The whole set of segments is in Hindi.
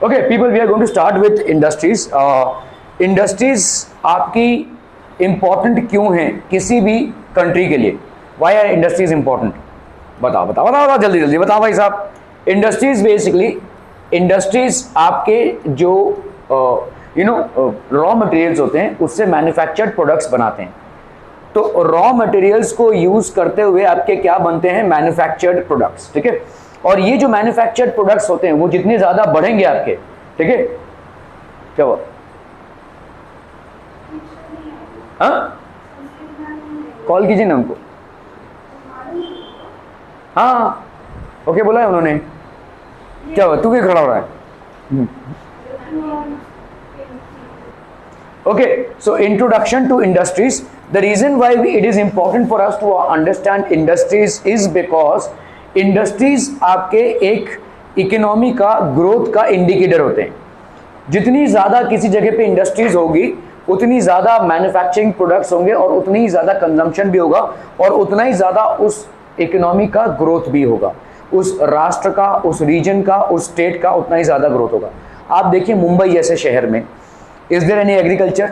Okay people, we are going to start with industries. Industries आपकी इंपॉर्टेंट क्यों हैं किसी भी कंट्री के लिए? Why are industries important? बताओ बताओ बताओ बताओ, जल्दी जल्दी बताओ भाई साहब। इंडस्ट्रीज बेसिकली, इंडस्ट्रीज आपके जो रॉ मटेरियल्स होते हैं उससे मैन्युफैक्चर्ड प्रोडक्ट्स बनाते हैं। तो रॉ मटेरियल्स को यूज करते हुए आपके क्या बनते हैं? मैन्युफैक्चर्ड प्रोडक्ट्स, ठीक है। और ये जो मैन्युफैक्चर्ड प्रोडक्ट्स होते हैं वो जितने ज्यादा बढ़ेंगे आपके, ठीक है, क्या हुआ? हाँ, कॉल कीजिए ना उनको। हाँ ओके बोला है उन्होंने। क्या हुआ, तू क्यों खड़ा हो रहा है? Okay, so introduction to industries. The reason why it is important for us to understand industries is because industries आपके एक इकोनॉमी का ग्रोथ का इंडिकेटर होते हैं। जितनी ज़्यादा किसी जगह पे इंडस्ट्रीज होगी उतनी ज़्यादा मैन्युफैक्चरिंग प्रोडक्ट्स होंगे और उतनी ही ज़्यादा कंजम्पशन भी होगा और उतना ही ज़्यादा उस इकोनॉमी का ग्रोथ भी होगा, उस राष्ट्र का, उस रीजन का, उस स्टेट का उतना ही ज़्यादा ग्रोथ होगा। आप देखिए मुंबई जैसे शहर में is there any agriculture?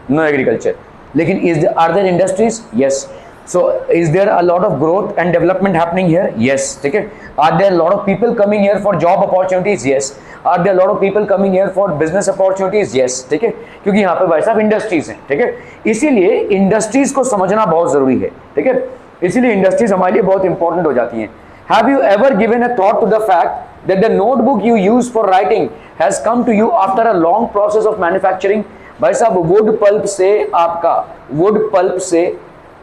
No agriculture. लेकिन are there industries? Yes. So is there a lot of growth and development happening here? Yes. ठीक है. Are there a lot of people coming here for job opportunities? Yes. Are there a lot of people coming here for business opportunities? Yes. ठीक है. क्योंकि यहाँ पे भाई साहब इंडस्ट्रीज हैं, ठीक है। इसीलिए इंडस्ट्रीज को समझना बहुत जरूरी है, ठीक है। इसीलिए इंडस्ट्रीज हमारे लिए बहुत इंपॉर्टेंट हो जाती हैं। Have you ever given a thought to the fact that the notebook you use for writing has come to you after a long process of manufacturing? भाई साहब वुड पल्प से, आपका वुड पल्प से,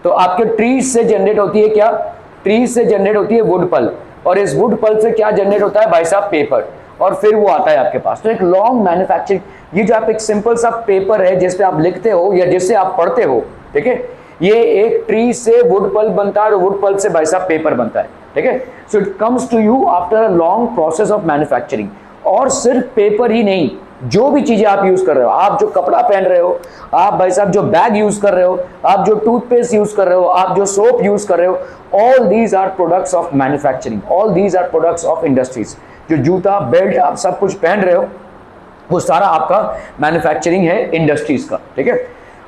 तो आपके ट्रीज से जनरेट होती है क्या? ट्रीज से जनरेट होती है वुड पल्प, और इस वुड पल्प से क्या जनरेट होता है भाई साहब? पेपर, और फिर वो आता है आपके पास। तो एक लॉन्ग मैन्युफैक्चरिंग, ये जो आप एक सिंपल सा पेपर है जिस पे आप लिखते हो या जिससे आप पढ़ते हो, ठीक है, ये एक ट्री से वुड पल्प बनता है और वुड पल्प से भाई साहब पेपर बनता है, ठीक है। So it comes to you after a long process of manufacturing. और सिर्फ पेपर ही नहीं, जो भी चीजें आप यूज कर रहे हो, आप जो कपड़ा पहन रहे हो, आप भाई साहब जो बैग यूज कर रहे हो, आप जो टूथपेस्ट यूज कर रहे हो, आप जो सोप यूज कर रहे हो, all these are products of manufacturing, all these are products of industries. जो जूता, बेल्ट आप सब कुछ पहन रहे हो वो सारा आपका मैन्युफैक्चरिंग है इंडस्ट्रीज का, ठीक है।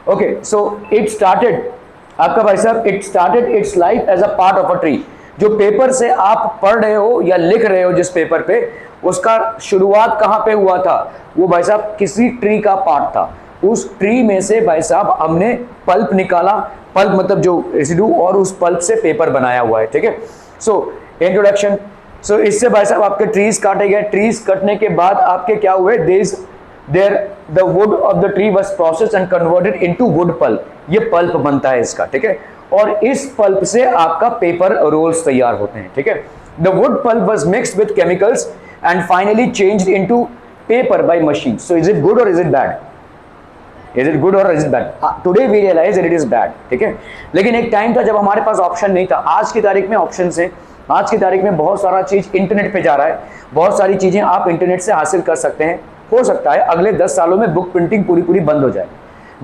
ओके, सो इट स्टार्टेड, आपका भाई साहब it started its life as a part of a tree. जो पेपर से आप पढ़ रहे हो या लिख रहे हो जिस पेपर पे, उसका शुरुआत कहाँ पे हुआ था? वो भाई साहब किसी ट्री का पार्ट था। उस ट्री में से भाई साहब हमने पल्प निकाला, पल्प मतलब जो रेसिड्यू, और उस पल्प से पेपर बनाया हुआ है, ठीक है। सो इंट्रोडक्शन, सो इससे भाई साहब आपके ट्रीज काटे गए। ट्रीज कटने के बाद आपके क्या हुए? The wood of the tree was processed and converted into wood pulp. ये पल्प बनता है इसका, ठीक है। और इस पल्प से आपका पेपर रोल्स तैयार होते हैं, ठीक है। The wood pulp was mixed with chemicals and finally changed into paper by machine. So is it good और is it bad? Is it good और is it bad? Today we realise that it is bad, ठीक है। लेकिन एक टाइम था जब हमारे पास ऑप्शन नहीं था। आज की तारीख में ऑप्शन है। आज की तारीख में बहुत सारा चीज इंटरनेट पे जा रहा है, बहुत सारी चीजें आप इंटरनेट से हासिल कर सकते हैं। हो सकता है अगले 10 सालों में बुक प्रिंटिंग पूरी बंद हो जाए।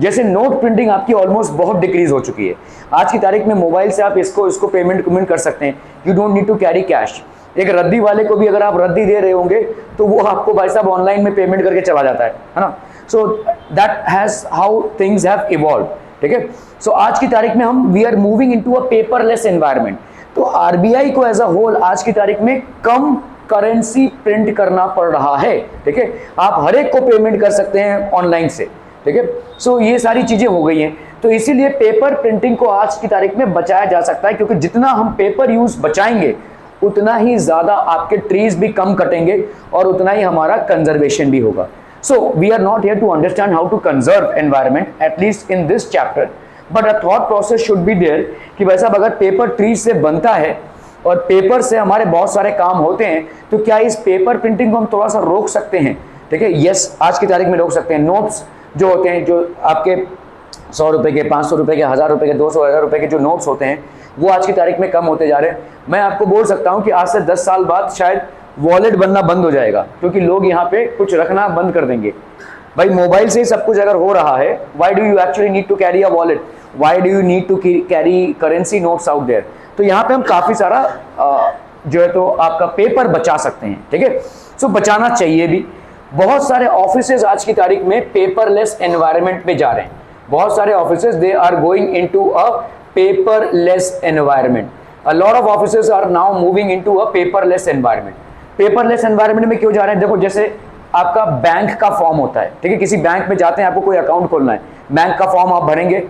जैसे नोट प्रिंटिंग आपकी ऑलमोस्ट बहुत डिक्रीज हो चुकी है। आज की तारीख में मोबाइल से आप इसको पेमेंट कर सकते हैं। You don't need to carry cash. एक रद्दी वाले को भी अगर आप रद्दी दे रहे होंगे तो वो आपको भाई साहब ऑनलाइन में पेमेंट करके चला जाता है ना। So that has how things have evolve, ठीक है। सो आज की तारीख में we are moving into a paperless environment. तो आरबीआई को एज अ होल आज की तारीख में कम करेंसी प्रिंट करना पड़ रहा है, ठीक है। आप हर एक को पेमेंट कर सकते हैं ऑनलाइन से, ठीक है। सो ये सारी चीजें हो गई हैं। तो इसीलिए पेपर प्रिंटिंग को आज की तारीख में बचाया जा सकता है, क्योंकि जितना हम पेपर यूज बचाएंगे उतना ही ज्यादा आपके ट्रीज भी कम कटेंगे और उतना ही हमारा कंजर्वेशन भी होगा। So we are not here to understand how to conserve environment, at least in this chapter, but a thought process should be there कि भाई साहब अगर पेपर ट्रीज से बनता है और पेपर से हमारे बहुत सारे काम होते हैं, तो क्या इस पेपर प्रिंटिंग को हम थोड़ा सा रोक सकते हैं? ठीक है, यस, आज की तारीख में रोक सकते हैं। नोट्स जो होते हैं, जो आपके 100 रुपए के, 500 रुपए के, 1000 रुपए के, 200 रुपए के जो नोट्स होते हैं, वो आज की तारीख में कम होते जा रहे हैं। मैं आपको बोल सकता हूं कि आज से 10 साल बाद शायद वॉलेट बनना बंद हो जाएगा, क्योंकि लोग यहाँ पे कुछ रखना बंद कर देंगे। भाई मोबाइल से ही सब कुछ अगर हो रहा है, why do you actually need to carry a wallet? Why do you need to carry currency notes out there? तो यहाँ पे हम काफी सारा जो है तो आपका पेपर बचा सकते हैं, ठीक है। सो बचाना चाहिए भी। बहुत सारे ऑफिसेज आज की तारीख में पेपरलेस एनवायरनमेंट में जा रहे हैं, बहुत सारे offices they are going into a paperless environment, a lot of offices are now moving into a paperless environment. Paperless environment में क्यों जा रहे हैं? देखो जैसे आपका बैंक का फॉर्म होता है, ठीक है, किसी बैंक में जाते हैं, आपको कोई अकाउंट खोलना है, बैंक का फॉर्म आप भरेंगे,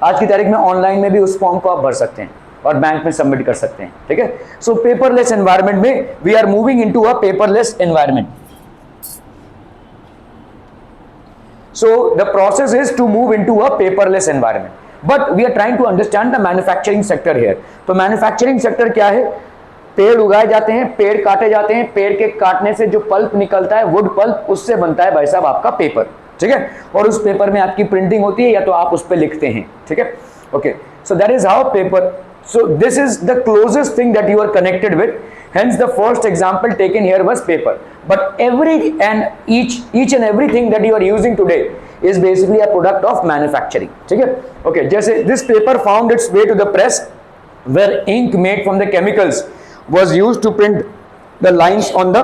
आज की तारीख में ऑनलाइन में भी उस फॉर्म को आप भर सकते हैं और बैंक में सबमिट कर सकते हैं, ठीक है। सो पेपरलेस एनवायरनमेंट में we are moving into a paperless environment. So the process is to move into a paperless environment, but we are trying to understand the manufacturing sector here। तो मैन्युफैक्चरिंग सेक्टर क्या है? पेड़ उगाए जाते हैं, पेड़ काटे जाते हैं, पेड़ के काटने से जो पल्प निकलता है, वुड पल्प, उससे बनता है भाई साहब आपका पेपर, ठीक है, और उस पेपर में आपकी प्रिंटिंग होती है या तो आप उस पर लिखते हैं, ठीक है। Okay, so that is how paper, so this is the closest thing that you are connected with, hence the first example taken here was paper, but each and everything that you are using today is basically a product of manufacturing, ठीक है। okay, जैसे this paper found its way to the press where ink made from the chemicals was used to print the lines on the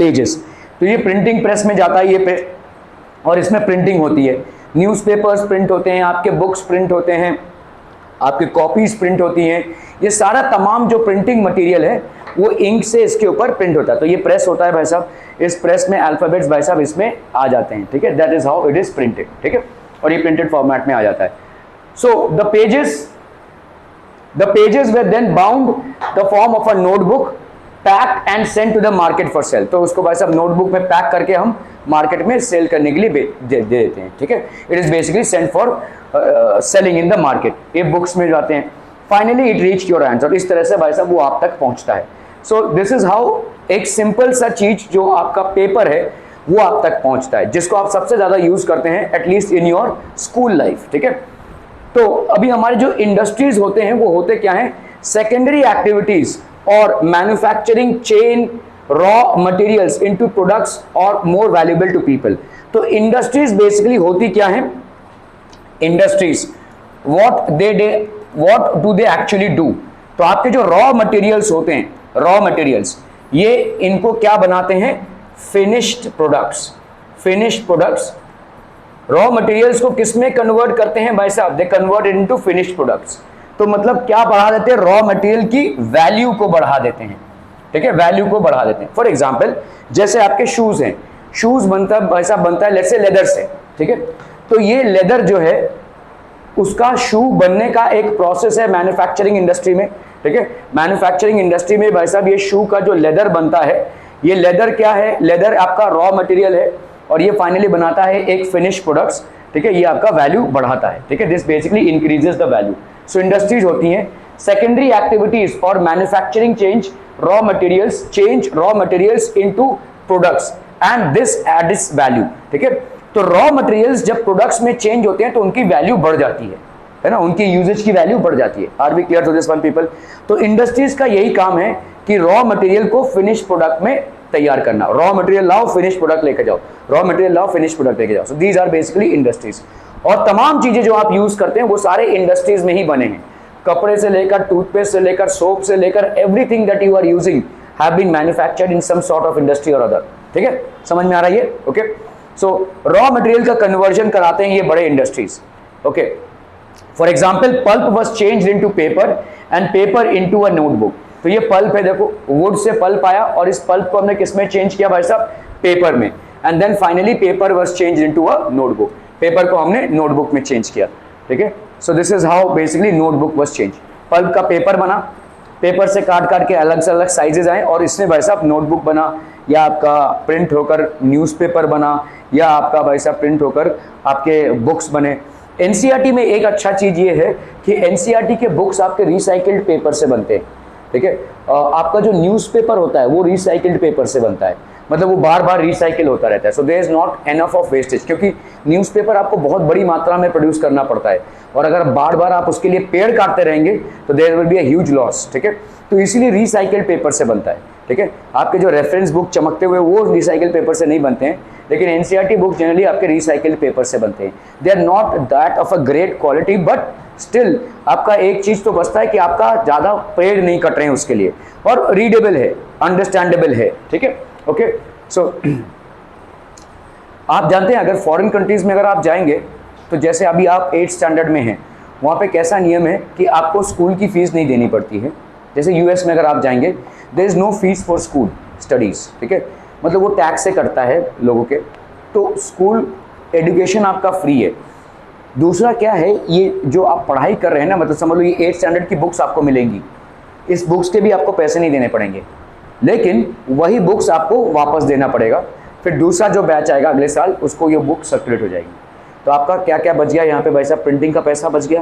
pages। तो ये प्रिंटिंग प्रेस में जाता है ये पे, और इसमें प्रिंटिंग होती है, न्यूज़पेपर्स प्रिंट होते हैं, आपके बुक्स प्रिंट होते हैं, आपके कॉपीज प्रिंट होती हैं, ये सारा तमाम जो प्रिंटिंग मटेरियल है वो इंक से इसके ऊपर प्रिंट होता है। तो ये प्रेस होता है भाई साहब, इस प्रेस में अल्फाबेट्स भाई साहब इसमें आ जाते हैं, ठीक है, that is how it is printed, ठीक है, और ये प्रिंटेड फॉर्मेट में आ जाता है। So the pages were then bound the form of a notebook, packed and sent to the market for sale. तो उसको भाई साहब नोटबुक में पैक करके हम मार्केट में सेल करने के लिए दे देते हैं, ठीक है। It is basically sent for selling in the market, ये बुक्स में जाते हैं। Finally it reach your hands, और इस तरह से भाई साहब वो आप तक पहुंचता है। सो दिस इज हाउ एक सिंपल सा चीज जो आपका पेपर है वो आप तक पहुंचता है, जिसको आप सबसे ज्यादा यूज करते हैं at least in your school life, ठीक है। तो अभी हमारे जो इंडस्ट्रीज होते हैं वो होते क्या हैं? सेकेंडरी एक्टिविटीज और manufacturing chain raw materials into products और मोर वैल्यूएबल टू पीपल। तो इंडस्ट्रीज बेसिकली होती क्या है? Industries what do they actually do? तो आपके जो रॉ मटेरियल्स होते हैं, रॉ मटेरियल्स, ये इनको क्या बनाते हैं? Finished products. Finished products raw materials को किस में कन्वर्ट करते हैं भाई साहब? They convert into finished products. तो मतलब क्या बढ़ा देते हैं? रॉ मटेरियल की वैल्यू को बढ़ा देते हैं, ठीक है, वैल्यू को बढ़ा देते हैं। फॉर एग्जांपल जैसे आपके शूज हैं, शूज बनता है भाई साहब, बनता है लेट्स से लेदर से, ठीक है। तो ये लेदर जो है उसका शू बनने का एक प्रोसेस है मैन्युफैक्चरिंग इंडस्ट्री में, ठीक है। मैन्युफैक्चरिंग इंडस्ट्री में भाई साहब ये शू का जो लेदर बनता है, ये लेदर क्या है? लेदर आपका रॉ मटेरियल है और ये फाइनली बनाता है एक फिनिश प्रोडक्ट्स, ठीक है, ये आपका वैल्यू बढ़ाता है, ठीक है। This basically increases the value. So industries होती हैं सेकेंडरी एक्टिविटीज और manufacturing change raw materials into products and this adds value, ठीक है। तो रॉ मटेरियल्स जब प्रोडक्ट्स में चेंज होते हैं तो उनकी वैल्यू बढ़ जाती है ना, उनकी यूजेज की वैल्यू बढ़ जाती है। Are we clear to this one people? तो इंडस्ट्रीज का यही काम है कि रॉ मटेरियल को फिनिश प्रोडक्ट में तैयार करना। रॉ मटेरियल लाओ, फिनिश प्रोडक्ट लेके जाओ, रॉ मटेरियल लाओ, फिनिश प्रोडक्ट लेके जाओ। So these are basically industries. और तमाम चीजें जो आप यूज करते हैं वो सारे इंडस्ट्रीज में ही बने हैं। कपड़े से लेकर, टूथपेस्ट से लेकर, सोप से लेकर, everything that you are using have been manufactured in some sort of industry और अदर, ठीक है। समझ में आ रहा है ये? ओके। सो रॉ मटेरियल का कन्वर्जन कराते हैं ये बड़े industries, okay. For example pulp was change into paper and paper into a notebook. तो ये पल्प है, देखो वुड से पल्प आया और इस पल्प को हमने किसमें चेंज किया भाई साहब? पेपर में। And then finally paper was change into a notebook. Paper को हमने नोटबुक में चेंज किया, ठीक है। So this is how basically notebook was change. Pulp का पेपर बना, पेपर से काट काट के अलग से अलग साइजेज आए और इसमें भाई साहब नोटबुक बना, या आपका प्रिंट होकर न्यूज़पेपर बना, या आपका भाई साहब प्रिंट होकर आपके बुक्स बने। एनसीईआरटी में एक अच्छा चीज़ ये है कि एनसीईआरटी के बुक्स आपके रिसाइकिल्ड पेपर से बनते हैं, ठीक है। आपका जो न्यूज़पेपर होता है वो रिसाइकिल्ड पेपर से बनता है, मतलब वो बार बार रिसाइकिल होता रहता है। So there is not enough of wastage, क्योंकि न्यूज़पेपर आपको बहुत बड़ी मात्रा में प्रोड्यूस करना पड़ता है और अगर बार बार आप उसके लिए पेड़ काटते रहेंगे तो there will be a huge loss, ठीक है। तो इसीलिए रिसाइकिल्ड पेपर से बनता है, ठीक है। आपके जो रेफरेंस बुक चमकते हुए वो रिसाइकिल पेपर से नहीं बनते हैं, लेकिन एनसीईआरटी बुक जनरली आपके रिसाइकिल्ड पेपर से बनते हैं। They are not that of a great quality, but still आपका एक चीज तो बचता है कि आपका ज्यादा पेड़ नहीं कट रहे हैं उसके लिए, और रीडेबल है, अंडरस्टैंडेबल है, ठीक है। ओके, सो आप जानते हैं अगर फॉरेन कंट्रीज में अगर आप जाएंगे तो जैसे अभी आप 8th स्टैंडर्ड में हैं, वहाँ पे कैसा नियम है कि आपको स्कूल की फ़ीस नहीं देनी पड़ती है। जैसे यूएस में अगर आप जाएंगे, there is no fees for school studies, ठीक है, मतलब वो टैक्स से करता है लोगों के, तो स्कूल एजुकेशन आपका फ्री है। दूसरा क्या है, ये जो आप पढ़ाई कर रहे हैं ना, मतलब समझ लो ये 8th स्टैंडर्ड की बुक्स आपको मिलेंगी, इस बुक्स के भी आपको पैसे नहीं देने पड़ेंगे, लेकिन वही बुक्स आपको वापस देना पड़ेगा। फिर दूसरा जो बैच आएगा अगले साल, उसको ये बुक सर्कुलेट हो जाएगी। तो आपका क्या क्या बच गया यहाँ पे भाई साहब? प्रिंटिंग का पैसा बच गया,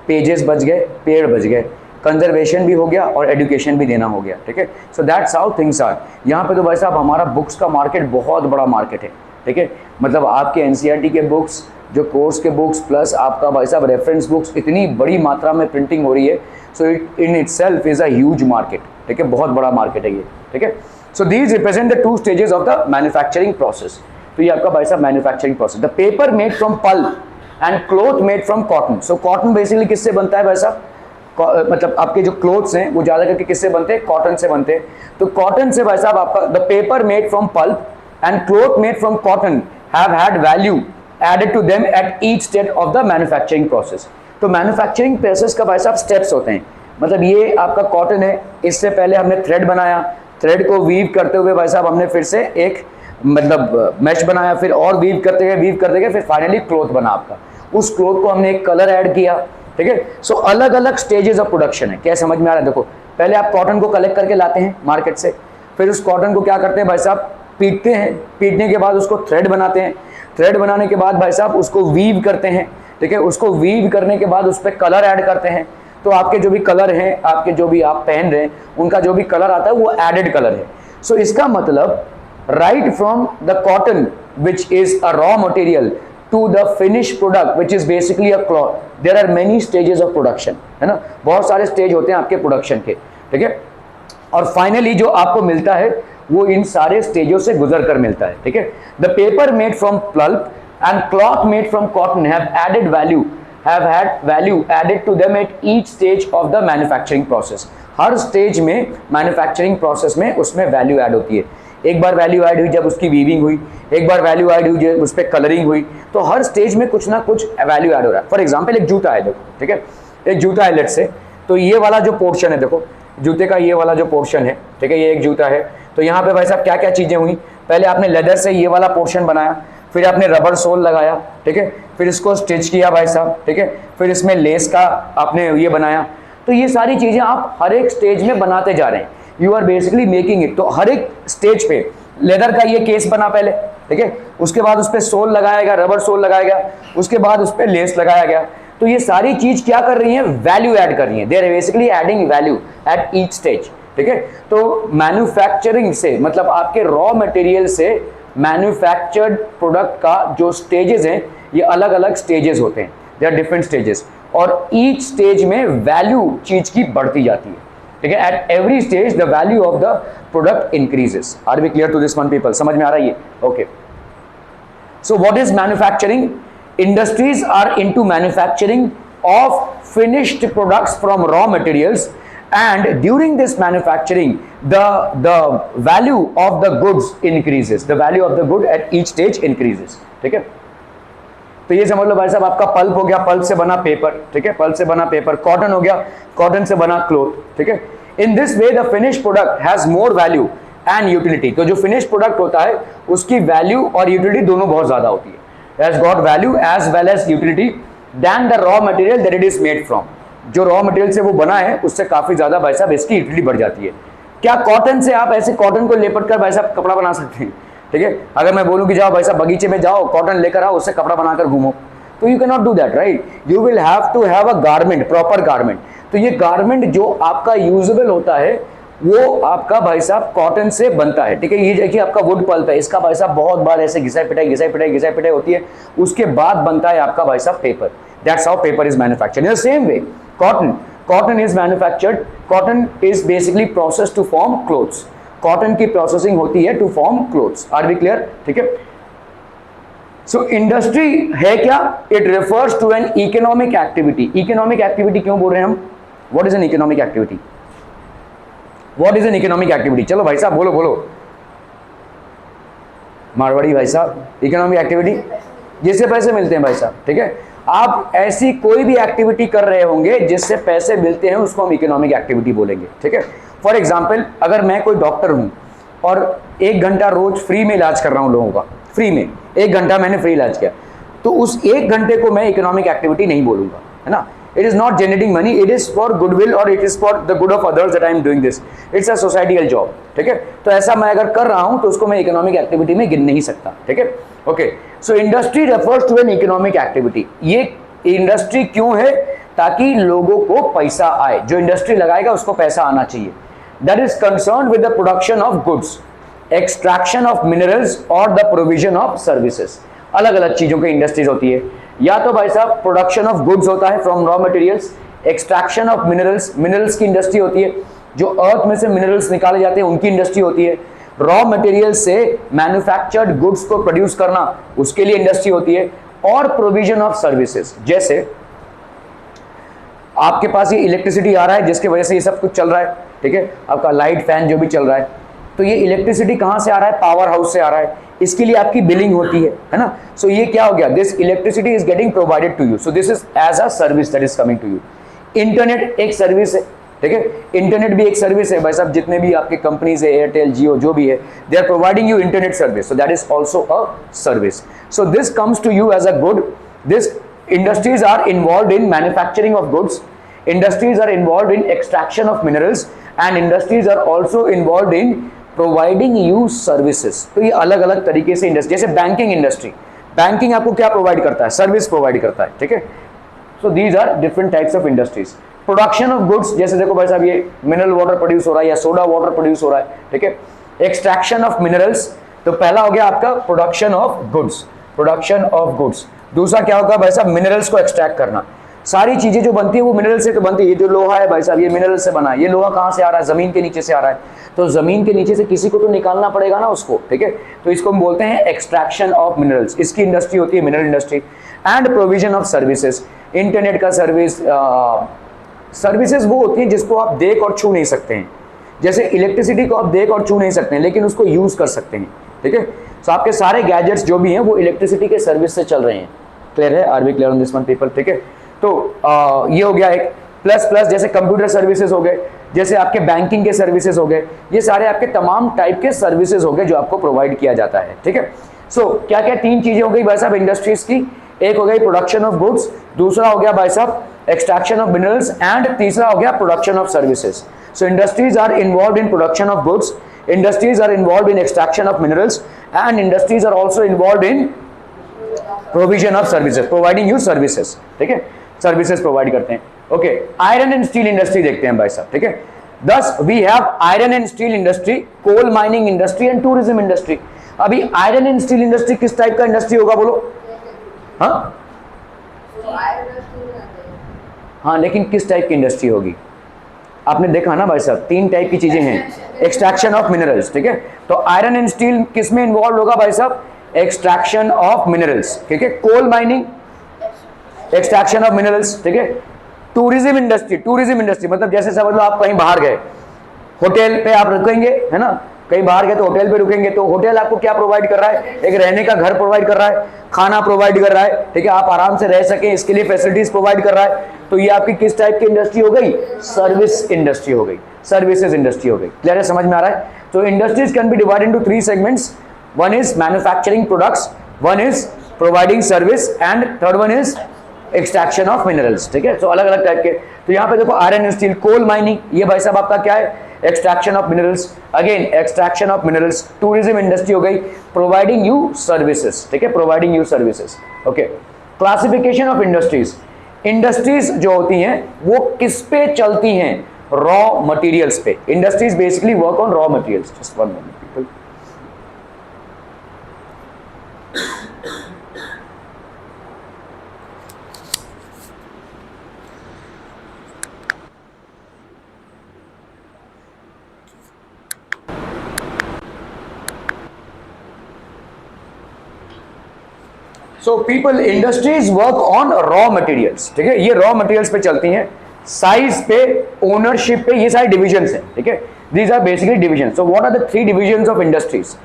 पेजेस बच गए, पेड़ बच गए, कंजर्वेशन भी हो गया और एजुकेशन भी देना हो गया, ठीक है। So that's how things are. यहाँ पे तो भाई साहब हमारा बुक्स का मार्केट बहुत बड़ा मार्केट है, ठीक है, मतलब आपके एनसीईआरटी के बुक्स, जो कोर्स के बुक्स, प्लस आपका भाई साहब रेफरेंस बुक्स, इतनी बड़ी मात्रा में प्रिंटिंग हो रही है। So it in itself is a huge market, ठीक है, बहुत बड़ा मार्केट है ये, ठीक है। So these represent the 2 stages of the manufacturing process. तो ये आपका भाई साहब manufacturing process. The paper made from pulp and cloth made from cotton. So cotton basically किससे बनता है भाई साहब? मतलब आपके जो क्लोथ्स हैं वो ज़्यादा करके किससे बनते हैं? कॉटन से बनते हैं। तो कॉटन से भाई साहब आपका the paper made from pulp and cloth made from cotton have had value added to them at each stage of the manufacturing process. तो मैन्युफैक्चरिंग प्रोसेस का भाई साहब स्टेप्स होते हैं। मतलब ये आपका कॉटन है, इससे पहले हमने थ्रेड बनाया, थ्रेड को वीव करते हुए भाई साहब हमने फिर से एक मतलब मैश बनाया, फिर और वीव करते गए, फिर फाइनली क्लॉथ बना आपका। उस क्लॉथ को हमने एक कलर ऐड किया, ठीक है। सो अलग अलग स्टेजेस ऑफ प्रोडक्शन है। क्या समझ में आ रहा है? देखो, पहले आप कॉटन को कलेक्ट करके लाते हैं मार्केट से, फिर उस कॉटन को क्या करते हैं भाई साहब? पीटते हैं, पीटने के बाद उसको थ्रेड बनाते हैं, थ्रेड बनाने के बाद भाई साहब उसको वीव करते हैं, ठीक है। उसको वीव करने के बाद उस पर कलर ऐड करते हैं। तो आपके जो भी कलर हैं, आपके जो भी आप पहन रहे हैं, उनका जो भी कलर आता है वो एडेड कलर है। सो इसका मतलब right from the cotton, which is a raw material, to the finished product, which is basically a cloth, there are many stages of production, है ना, बहुत सारे स्टेज होते हैं आपके प्रोडक्शन के, ठीक है। और फाइनली जो आपको मिलता है वो इन सारे स्टेजों से गुजर कर मिलता है, ठीक है। The paper made from pulp and cloth made from cotton have had value added to them at each stage of the manufacturing process। Her stage में मैन्युफैक्चरिंग प्रोसेस में उसमें वैल्यू ऐड होती है। एक बार वैल्यू ऐड हुई जब उसकी वीविंग हुई, एक बार वैल्यू ऐड हुई जब उस पर कलरिंग हुई, तो हर स्टेज में कुछ ना कुछ वैल्यू ऐड हो रहा है। फॉर एग्जांपल एक जूता है, देखो, ठीक है, एक जूता है लेट्स से, तो ये वाला जो पोर्शन है, देखो जूते का ये वाला जो पोर्शन है, ठीक है, ये एक जूता है। तो यहाँ पे भाई साहब क्या क्या चीज़ें हुई? पहले आपने लेदर से ये वाला पोर्शन बनाया, फिर आपने रबर सोल लगाया, ठीक है, फिर इसको स्टिच किया भाई साहब, ठीक है, फिर इसमें लेस का आपने ये बनाया। तो ये सारी चीज़ें आप हर एक स्टेज में बनाते जा रहे हैं, you are basically making it. तो हर एक स्टेज पे लेदर का ये केस बना पहले, ठीक है, उसके बाद उस पर सोल लगाया गया, रबर सोल लगाया गया, उसके बाद उस पर लेस लगाया गया। तो ये सारी चीज़ क्या कर रही है? वैल्यू ऐड कर रही है। They are basically adding value at each stage, ठीक है। तो मैन्युफैक्चरिंग से मतलब आपके रॉ मटेरियल से मैन्युफैक्चर्ड प्रोडक्ट का जो स्टेजेस हैं, ये अलग अलग स्टेजेस होते हैं, दे आर डिफरेंट स्टेजेस, और ईच स्टेज में वैल्यू चीज की बढ़ती जाती है, ठीक है। At every stage the value of the product increases. Are we clear to this one people? समझ में आ रहा है ये? Okay. So what is manufacturing? Industries are into manufacturing of finished products from raw materials, and during this manufacturing the value of the goods increases, the value of the good at each stage increases, ठीक है। तो ये समझ लो भाई साहब, आपका पल्प हो गया, पल्प से बना पेपर, ठीक है, पल्प से बना पेपर, कॉटन हो गया, कॉटन से बना क्लॉथ, ठीक है। In this way the finish product has more value and utility. तो जो फिनिश प्रोडक्ट होता है उसकी वैल्यू और यूटिलिटी दोनों बहुत ज्यादा होती है, has got value as well as utility then the raw material that it is made from. जो रॉ मटेरियल से वो बना है उससे काफी ज्यादा भाई साहब इसकी यूटिलिटी बढ़ जाती है। क्या कॉटन से आप ऐसे कॉटन को लेपट कर भाई साहब कपड़ा बना सकते हैं? ठीक है, अगर मैं बोलूं कि जाओ भाई साहब बगीचे में जाओ, कॉटन लेकर आओ, उससे कपड़ा बनाकर घूमो, तो you can not do that, right. You will have to have a garment, proper garment. तो ये गारमेंट जो आपका यूजेबल होता है वो आपका भाई साहब कॉटन से बनता है, ठीक है। ये देखिए आपका वुड पल्प है, इसका भाई साहब बहुत बार ऐसे घिसाई पिटाई होती है, उसके बाद बनता है आपका भाई साहब paper. That's how paper is manufactured. In the same way cotton is manufactured, cotton is basically processed to form clothes। cotton की processing होती है to form clothes। are we clear? ठीक है। so industry है क्या? it refers to an economic activity। economic activity क्यों बोल रहे हैं हम? what is an economic activity? what is an economic activity? चलो भाई साहब बोलो बोलो, मारवाड़ी भाई साहब, इकोनॉमिक एक्टिविटी जिससे पैसे मिलते हैं भाई साहब, ठीक है। आप ऐसी कोई भी एक्टिविटी कर रहे होंगे जिससे पैसे मिलते हैं उसको हम इकोनॉमिक एक्टिविटी बोलेंगे, ठीक है। फॉर एग्जाम्पल, अगर मैं कोई डॉक्टर हूं और 1 घंटा रोज फ्री में इलाज कर रहा हूं लोगों का, फ्री में 1 घंटा मैंने फ्री इलाज किया, तो उस 1 घंटे को मैं इकोनॉमिक एक्टिविटी नहीं बोलूंगा, है ना। It is not generating money, it is for goodwill और it is for the good of others that I am doing this, it's a societal job, ठीक है। तो ऐसा मैं अगर कर रहा हूं तो उसको मैं इकोनॉमिक एक्टिविटी में गिन नहीं सकता, ठीक है। Okay, so industry refers to an economic activity. ये इंडस्ट्री क्यों है? ताकि लोगों को पैसा आए, जो इंडस्ट्री लगाएगा उसको पैसा आना चाहिए। That is concern with the production of goods, extraction of minerals और द प्रोविजन ऑफ सर्विसेज। अलग अलग चीजों की इंडस्ट्रीज होती है, या तो भाई साहब प्रोडक्शन ऑफ गुड्स होता है from raw materials, extraction of minerals, minerals की इंडस्ट्री होती है, जो अर्थ में से मिनरल्स निकाले जाते हैं उनकी इंडस्ट्री होती है, रॉ मटेरियल से मैन्युफैक्चर्ड गुड्स को प्रोड्यूस करना उसके लिए इंडस्ट्री होती है, और प्रोविजन ऑफ सर्विसेज। जैसे आपके पास ये इलेक्ट्रिसिटी आ रहा है जिसकी वजह से ये सब कुछ चल रहा है, ठीक है, आपका लाइट फैन जो भी चल रहा है, तो ये इलेक्ट्रिसिटी कहां से आ रहा है? पावर हाउस से आ रहा है, इसके लिए आपकी बिलिंग होती है ना। सो ये क्या हो गया? This electricity is getting provided to you, so this is as a service that is coming to you. Internet एक सर्विस है, ठीक है, इंटरनेट भी एक सर्विस है भाई साहब। जितने भी आपके कंपनीज है, एयरटेल, जियो, जो भी है, they are providing you internet service, so that is also a service. So this comes to you as a good. This industries are involve in manufacturing of goods, industries are involve in extraction of minerals, and industries are also involve in providing you services. तो ये अलग अलग तरीके से इंडस्ट्री, जैसे बैंकिंग इंडस्ट्री, बैंकिंग आपको क्या प्रोवाइड करता है? सर्विस प्रोवाइड करता है, ठीक है। So these are different types of industries. Production of goods, जैसे देखो भाई साहब ये मिनरल वाटर प्रोड्यूस हो रहा है या सोडा वाटर प्रोड्यूस हो रहा है, ठीक है। एक्सट्रैक्शन ऑफ मिनरल्स, तो पहला हो गया आपका production of goods, production of goods. दूसरा क्या होगा भाई साहब? मिनरल्स को एक्सट्रैक्ट करना। सारी चीजें जो बनती है वो मिनरल से तो बनती है। ये जो लोहा है भाई साहब, ये मिनरल से बना है। ये लोहा कहाँ से आ रहा है? जमीन के नीचे से आ रहा है, तो जमीन के नीचे से किसी को तो निकालना पड़ेगा ना उसको, ठीक है। तो इसको हम बोलते हैं एक्सट्रैक्शन ऑफ मिनरल्स, इसकी इंडस्ट्री होती है mineral industry. And provision of services, internet का सर्विस, सर्विसेज वो होती हैं जिसको आप देख और छू नहीं सकते हैं। जैसे इलेक्ट्रिसिटी को आप देख और छू नहीं सकते हैं, लेकिन उसको यूज कर सकते हैं, ठीक है। तो आपके सारे गैजेट्स जो भी हैं वो इलेक्ट्रिसिटी के सर्विस से चल रहे हैं। क्लियर है? Are we clear on this one people? ठीक है। तो ये हो गया एक। प्लस प्लस जैसे कंप्यूटर सर्विसेज हो गए, जैसे आपके बैंकिंग के सर्विसेज हो गए, ये सारे आपके तमाम टाइप के सर्विसेज हो गए जो आपको प्रोवाइड किया जाता है, ठीक है। सो क्या क्या 3 चीजें हो गई भाई साहब इंडस्ट्रीज की? एक हो गई प्रोडक्शन ऑफ गुड्स, दूसरा हो गया भाई साहब एक्सट्रैक्शन ऑफ मिनरल्स, एंड तीसरा हो गया production of services. So industries are involve in production of goods, industries are involve in extraction of minerals, and industries are also involve in provision of services, providing you services, ठीक है, सर्विसेज प्रोवाइड करते हैं। Okay, iron and steel industry देखते हैं भाई साहब, ठीक है। Thus we have iron and steel industry, coal mining industry and tourism industry. अभी आयरन एंड स्टील इंडस्ट्री किस टाइप का इंडस्ट्री होगा बोलो? हाँ हाँ, लेकिन किस टाइप की इंडस्ट्री होगी? आपने देखा ना भाई साहब, 3 टाइप की चीजें हैं। एक्सट्रैक्शन ऑफ मिनरल्स, ठीक है, तो आयरन एंड स्टील किस में इन्वॉल्व होगा भाई साहब? एक्सट्रैक्शन ऑफ मिनरल्स, ठीक है। Coal mining, extraction of minerals, ठीक है। टूरिज्म इंडस्ट्री, टूरिज्म इंडस्ट्री मतलब जैसे समझ लो आप कहीं बाहर गए, होटल पे आप रुकेंगे, है ना, कहीं बाहर गए तो होटल पे रुकेंगे, तो होटल आपको क्या प्रोवाइड कर रहा है? एक रहने का घर प्रोवाइड कर रहा है, खाना प्रोवाइड कर रहा है, ठीक है, आप आराम से रह सकें इसके लिए फैसिलिटीज प्रोवाइड कर रहा है। तो ये आपकी किस टाइप की इंडस्ट्री हो गई? सर्विस इंडस्ट्री हो गई, सर्विसेज इंडस्ट्री हो गई। क्लियर है? समझ में आ रहा है? तो industries can B divided into 3 segments. One is manufacturing products, one is providing service, and third one is extraction of minerals, ठीक है। तो अलग अलग टाइप के। तो यहाँ पे देखो iron and steel, coal mining, ये भाई साहब आपका क्या है? Extraction of minerals, again extraction of minerals. Tourism industry हो गई, प्रोवाइडिंग यू सर्विसेज, ठीक है, providing you services. Okay, classification of industries, industries जो होती हैं वो किस पे चलती हैं? रॉ मटेरियल्स पे। Industries basically work on raw materials. Just one moment people. So people, industries work on raw materials, ठीक है, ये रॉ मटेरियल्स पे चलती हैं। साइज पे, ओनरशिप पे, ये सारे डिविजन्स हैं, ठीक है। These are basically division. So what are the 3 divisions of industries?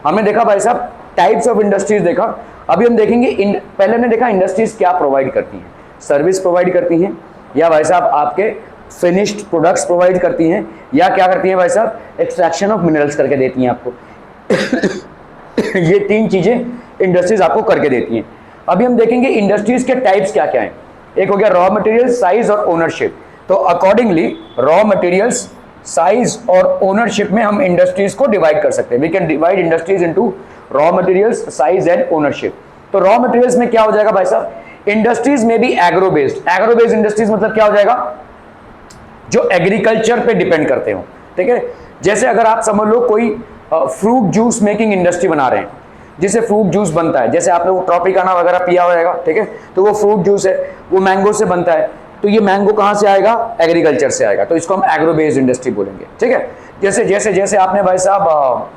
हमने देखा भाई साहब टाइप्स ऑफ इंडस्ट्रीज देखा, अभी हम देखेंगे पहले हमने देखा इंडस्ट्रीज क्या प्रोवाइड करती हैं, सर्विस प्रोवाइड करती हैं, या भाई साहब आपके फिनिश्ड प्रोडक्ट्स प्रोवाइड करती हैं, या क्या करती हैं भाई साहब, एक्सट्रैक्शन ऑफ मिनरल्स करके देती हैं आपको। ये तीन चीजें इंडस्ट्रीज आपको करके देती हैं। अभी हम देखेंगे इंडस्ट्रीज के टाइप्स क्या क्या हैं। एक हो गया रॉ मटेरियल, साइज और ओनरशिप। तो अकॉर्डिंगली रॉ मटेरियल्स, साइज और ओनरशिप में हम इंडस्ट्रीज को डिवाइड कर सकते हैं। We can divide industries into raw materials, size and ownership. तो रॉ मटेरियल्स में क्या हो जाएगा भाई साहब, इंडस्ट्रीज में भी agro based. Agro based industries मतलब क्या हो जाएगा, जो एग्रीकल्चर पे डिपेंड करते हो, ठीक है। जैसे अगर आप समझ लो कोई फ्रूट जूस मेकिंग इंडस्ट्री बना रहे हैं, जिससे फ्रूट जूस बनता है, जैसे आपने वो ट्रॉपिकाना वगैरह पिया होगा, ठीक है, तो वो फ्रूट जूस है, वो मैंगो से बनता है, तो ये मैंगो कहाँ से आएगा, एग्रीकल्चर से आएगा, तो इसको हम एग्रो बेस्ड इंडस्ट्री बोलेंगे, ठीक है। जैसे जैसे जैसे आपने भाई साहब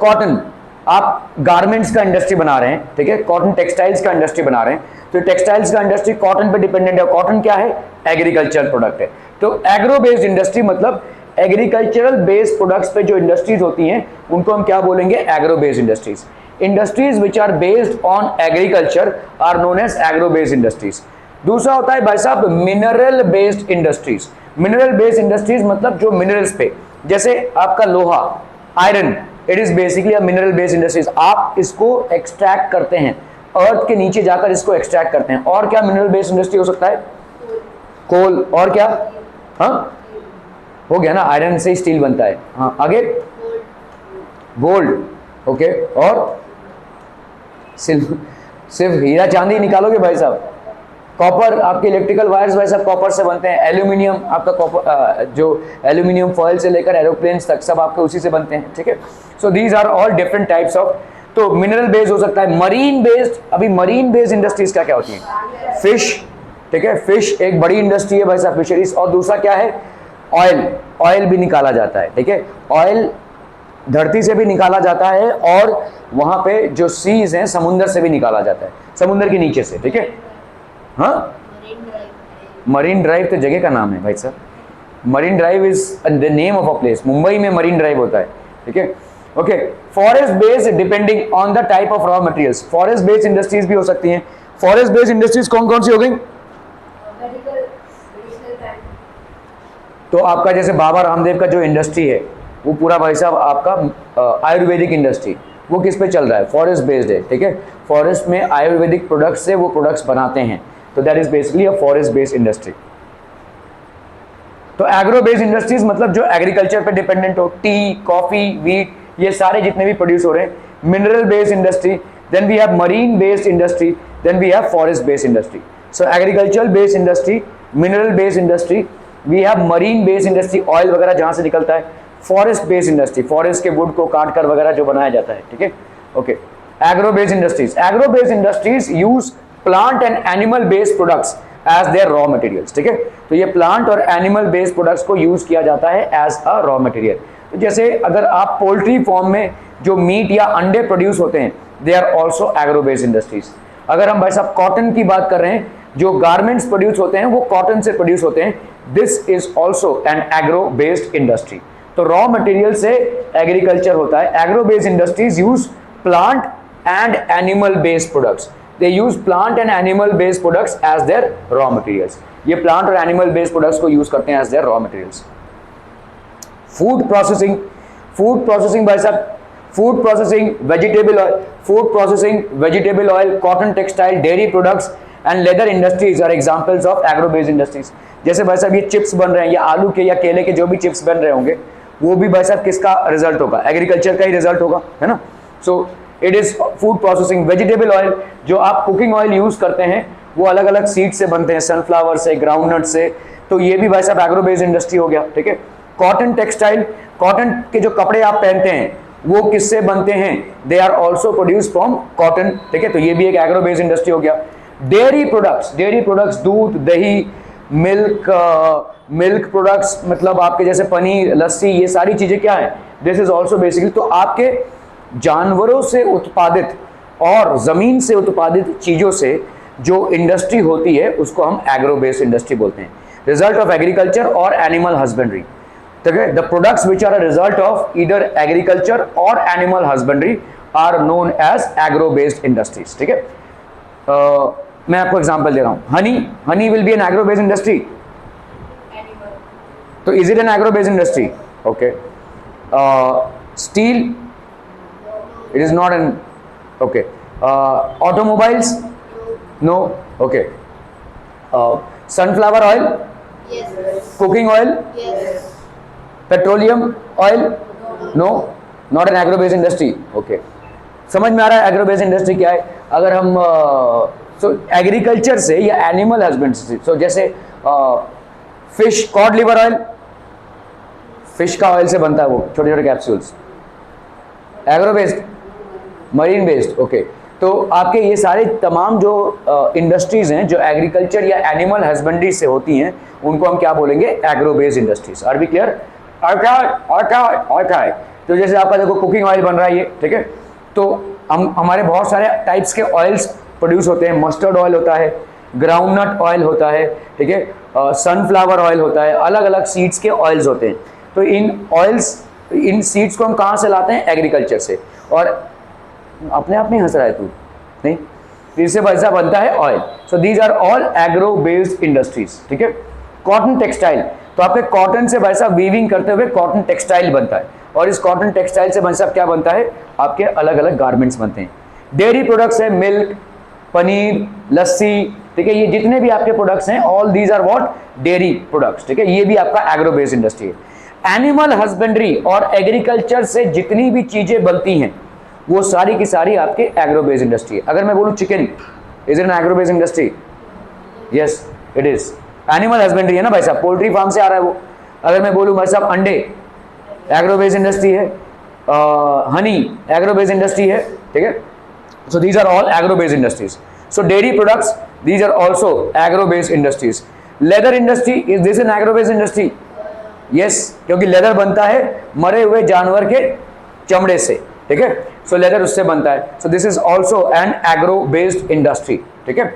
कॉटन, आप गारमेंट्स का इंडस्ट्री बना रहे हैं, ठीक है, कॉटन टेक्सटाइल्स का इंडस्ट्री बना रहे हैं, तो टेक्सटाइल्स का इंडस्ट्री कॉटन पे डिपेंडेंट है। कॉटन क्या है, एग्रीकल्चर प्रोडक्ट है। तो एग्रो बेस्ड इंडस्ट्री मतलब एग्रीकल्चरल बेस्ड प्रोडक्ट्स पे जो इंडस्ट्रीज होती हैं उनको हम क्या बोलेंगे, agro based industries. Industries which are based on agriculture are known as agro based industries. दूसरा होता है भाई साहब mineral based industries. Mineral based industries मतलब जो मिनरल्स पे, जैसे आपका लोहा, iron, it is basically a mineral based industries. आप इसको एक्सट्रैक्ट करते हैं, अर्थ के नीचे जाकर इसको एक्सट्रैक्ट करते हैं। और क्या मिनरल बेस्ड इंडस्ट्री हो सकता है, कोल, और क्या, हाँ हो गया ना, आयरन से स्टील बनता है, हाँ आगे गोल्ड, ओके, और सिर्फ हीरा चांदी निकालोगे भाई साहब, कॉपर, आपके इलेक्ट्रिकल वायर्स भाई साहब कॉपर से बनते हैं, एल्यूमिनियम आपका कॉपर, जो एल्यूमिनियम फॉयल से लेकर एरोप्लेन्स तक सब आपके उसी से बनते हैं, ठीक है। So these are all different types of. तो मिनरल बेस्ड हो सकता है, मरीन बेस्ड। अभी मरीन बेस्ड इंडस्ट्रीज क्या क्या होती हैं, फिश, ठीक है, फिश एक बड़ी इंडस्ट्री है भाई साहब, फिशरीज। और दूसरा क्या है, ऑयल, ऑयल भी निकाला जाता है, ठीक है, ऑयल धरती से भी निकाला जाता है, और वहां पे जो सीज हैं समुद्र से भी निकाला जाता है, समुद्र के नीचे से, ठीक है। हाँ, मरीन ड्राइव तो जगह का नाम है भाई साहब, marine drive is the name of a place, Mumbai में मरीन ड्राइव होता है, ठीक है, okay. Forest based depending on the type of raw materials, forest based industries भी हो सकती हैं। फॉरेस्ट बेस्ड इंडस्ट्रीज कौन कौन सी हो गई, तो आपका जैसे बाबा रामदेव का जो इंडस्ट्री है वो पूरा भाई साहब आपका आयुर्वेदिक इंडस्ट्री, वो किस पे चल रहा है, फॉरेस्ट बेस्ड है, ठीक है। फॉरेस्ट में आयुर्वेदिक प्रोडक्ट्स से वो प्रोडक्ट्स बनाते हैं, तो that is basically a forest based industry. तो एग्रो बेस्ड इंडस्ट्रीज मतलब जो एग्रीकल्चर पे डिपेंडेंट हो, टी, कॉफी, वीट, ये सारे जितने भी प्रोड्यूस हो रहे हैं। Mineral based industry, then we have marine based industry, then we have forest based industry. So agricultural based industry, mineral based industry, we have marine based industry, oil वगैरह जहां से निकलता है, फॉरेस्ट बेस्ड इंडस्ट्री, फॉरेस्ट के वुड को काट कर वगैरह जो बनाया जाता है, ठीक है, okay. Agro based industries, agro based industries use plant and animal based products as their raw materials, ठीक है। तो ये प्लांट और एनिमल बेस्ड प्रोडक्ट्स को यूज किया जाता है एज अ रॉ मटेरियल। तो जैसे अगर आप पोल्ट्री फॉर्म में जो मीट या अंडे प्रोड्यूस होते हैं, they are also agro based industries. अगर हम भाई साहब कॉटन की बात कर रहे हैं, जो गारमेंट्स प्रोड्यूस होते हैं वो कॉटन से प्रोड्यूस होते हैं, this is also an agro based industry. तो रॉ मटेरियल से एग्रीकल्चर होता है। Agro based industries use plant and animal based products, they use plant and animal based products as their raw materials. ये प्लांट और एनिमल बेस्ड प्रोडक्ट्स को यूज करते हैं as their raw materials. Food processing, food processing भाई साहब, food processing, vegetable oil, food processing, vegetable oil, cotton textile, dairy products and leather industries are examples of agro based industries. जैसे भाई साहब ये चिप्स बन रहे हैं, या आलू के या केले के जो भी चिप्स बन रहे होंगे, वो भी भाई साहब किसका रिजल्ट होगा, एग्रीकल्चर का ही रिजल्ट होगा, है ना। So it is food processing. Vegetable oil, जो आप कुकिंग ऑयल यूज करते हैं, वो अलग अलग सीड से बनते हैं, सनफ्लावर से, ग्राउंडनट से, तो ये भी भाई साहब एग्रो बेस्ड इंडस्ट्री हो गया, ठीक है। कॉटन टेक्सटाइल, कॉटन के जो कपड़े आप पहनते हैं वो किससे बनते हैं, they are also produce from cotton, ठीक है, तो ये भी एक एग्रो बेस्ड इंडस्ट्री हो गया। डेयरी प्रोडक्ट्स, डेयरी प्रोडक्ट्स, दूध, दही, मिल्क, मिल्क प्रोडक्ट्स मतलब आपके जैसे पनीर, लस्सी, ये सारी चीजें क्या है, दिस इज ऑल्सो बेसिकली। तो आपके जानवरों से उत्पादित और जमीन से उत्पादित चीजों से जो इंडस्ट्री होती है उसको हम एग्रो बेस्ड इंडस्ट्री बोलते हैं। रिजल्ट ऑफ एग्रीकल्चर और एनिमल हस्बेंड्री, ठीक है, the products which are a result of either agriculture और animal husbandry are known as agro based industries. ठीक है, मैं आपको एग्जांपल दे रहा हूं, honey will be an agro based industry, तो is it an agro based industry? Okay, steel, it is not an, okay, automobiles, no, okay, sunflower oil, Yes. cooking oil, Yes. petroleum oil, no, not an agro based industry। okay, समझ में आ रहा है एग्रो बेस्ड इंडस्ट्री क्या है? अगर हम एग्रीकल्चर से या एनिमल हस्बेंड से, जैसे fish cod liver oil, fish का ऑयल से बनता है वो छोटे छोटे capsules, agro based, marine based. Okay, तो आपके ये सारे तमाम जो इंडस्ट्रीज हैं जो एग्रीकल्चर या एनिमल हस्बेंड्री से होती हैं, उनको हम क्या बोलेंगे? Agro based industries. Are be clear? Okay, तो जैसे आपका देखो कुकिंग ऑयल बन रहा है ये, ठीक है, तो हमारे बहुत सारे टाइप्स के ऑयल्स प्रोड्यूस होते हैं। मस्टर्ड ऑयल होता है, ग्राउंडनट ऑयल होता है, ठीक है, सनफ्लावर ऑयल होता है, अलग अलग सीड्स के ऑयल्स होते हैं। तो इन सीड्स को हम कहाँ से लाते हैं? एग्रीकल्चर से। और अपने आप में हंस रहा है तू? नहीं, इससे वैसा बनता है oil. So these are all agro based industries. ठीक है, कॉटन टेक्सटाइल, तो आपके कॉटन से वैसा वीविंग करते हुए कॉटन टेक्सटाइल बनता है, और इस कॉटन टेक्सटाइल से वैसा क्या बनता है? आपके अलग अलग गारमेंट्स बनते हैं। डेयरी प्रोडक्ट्स है, मिल्क, पनीर, लस्सी, ठीक है, ये जितने भी आपके प्रोडक्ट्स हैं, all these are what? Dairy products. ठीक है, ये भी आपका एग्रो बेस्ड इंडस्ट्री है। एनिमल हस्बेंड्री और एग्रीकल्चर से जितनी भी चीजें बनती हैं, वो सारी की सारी आपके एग्रो बेस्ड इंडस्ट्री है। अगर मैं बोलूं chicken, is it an agro based industry? Yes, it is. Animal husbandry है ना भाई साहब, पोल्ट्री फार्म से आ रहा है वो। अगर मैं बोलूं भाई साहब अंडे, एग्रो बेस्ड इंडस्ट्री है। हनी, एग्रो बेस्ड इंडस्ट्री है। ठीक है, so these are all agro based industries. So dairy products, these are also agro based industries. Leather industry, is this an agro based industry? Yes, क्योंकि लेदर बनता है मरे हुए जानवर के चमड़े से। ठीक है, सो लेदर उससे बनता है। So this is also an agro based industry. ठीक है,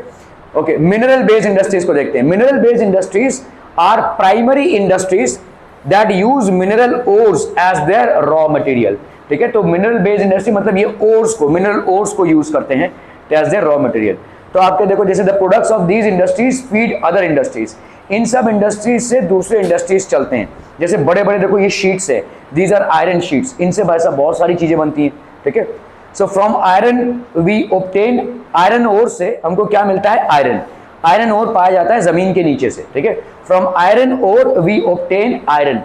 ओके, मिनरल बेस्ड इंडस्ट्रीज को देखते हैं। Mineral based industries are primary industries that use mineral ores as their raw material. ठीक है, तो मिनरल बेस्ड इंडस्ट्री मतलब ये ओर्स को, मिनरल ओर्स को यूज करते हैं एज देयर रॉ मटेरियल। तो आपके देखो, जैसे the products of these industries feed other industries, इन सब इंडस्ट्रीज से दूसरे इंडस्ट्रीज चलते हैं। जैसे बड़े बड़े देखो ये शीट्स है, दीज आर आयरन शीट्स, इनसे भाई साहब बहुत सारी चीजें बनती हैं। ठीक है, so from iron we obtain, iron ore से हमको क्या मिलता है? आयरन। आयरन ओर पाया जाता है जमीन के नीचे से। ठीक है, from iron ore we obtain iron,